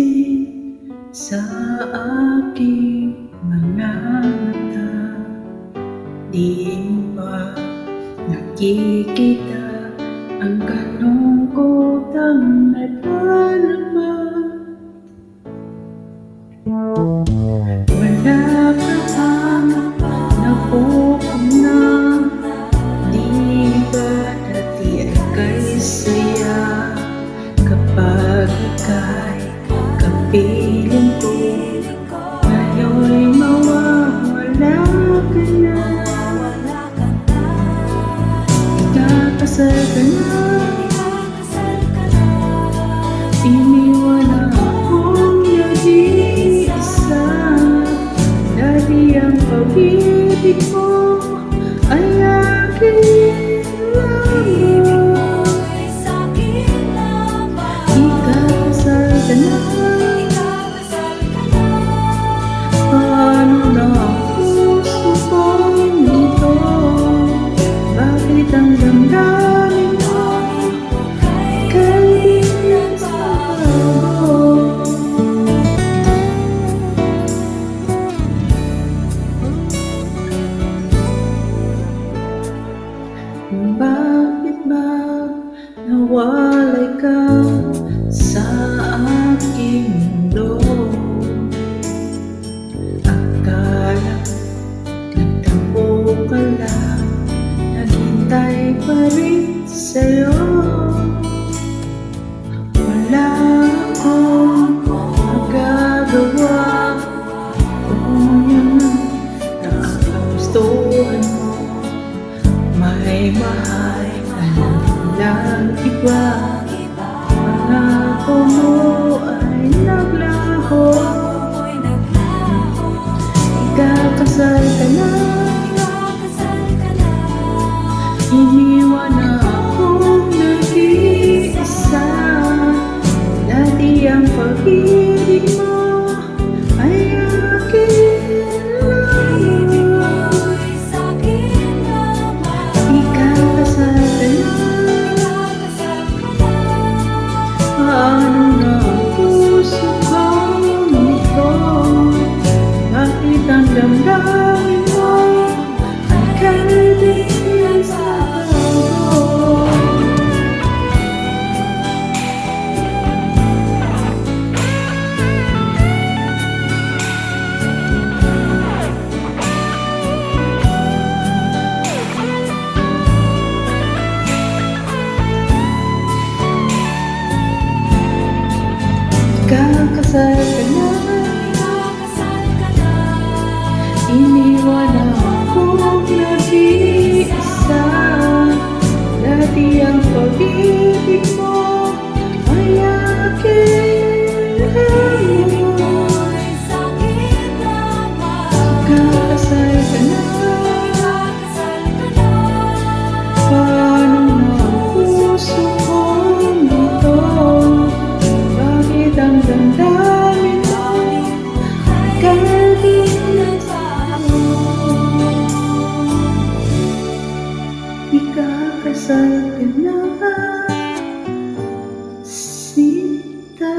pansin sa aking mga mata. Di mo ba nakikita ang kalungkotang nadarama? Wala ka bang napupunang? Di ba dati ay kay saya kapag ika'y kapiling ko? Ngayon'y mawawala ka na. Ikakasal ka na. Iniwan akong nag-iisa. Dati ang pag-ibig mo ay akin lamang. Ikakasal ka na. Paano na ang puso kong ito? Bakit ang damdamin mo kay di nagsasagot? Bakit ba nawalay ka sa aking mundo? Akala nagtampo ka lang, naghintay pa rin sa'yo. Wala akong magagawa kung yun ang nakagustuhan mo. May mahal ka lang iba. Pangako mo ay naglaho. Ikakasal ka na. Iniwan akong nag-iisa. Dati ang pag-ibig mo ay akin lamang. Ikakasal ka na. Paano na ang puso kong ito? Bakit ang damdamin mo ay kay di nagsasagot? Ikakasal ka na. Iniwan akong nag-iisa. Dati ang pag-ibig mo ay akin lamang. Ikakasal ka na. Paano na ang puso kong ito? Bakit ang damdamin mo kay di nagsasagot? Ikakasal ka na, Sinta.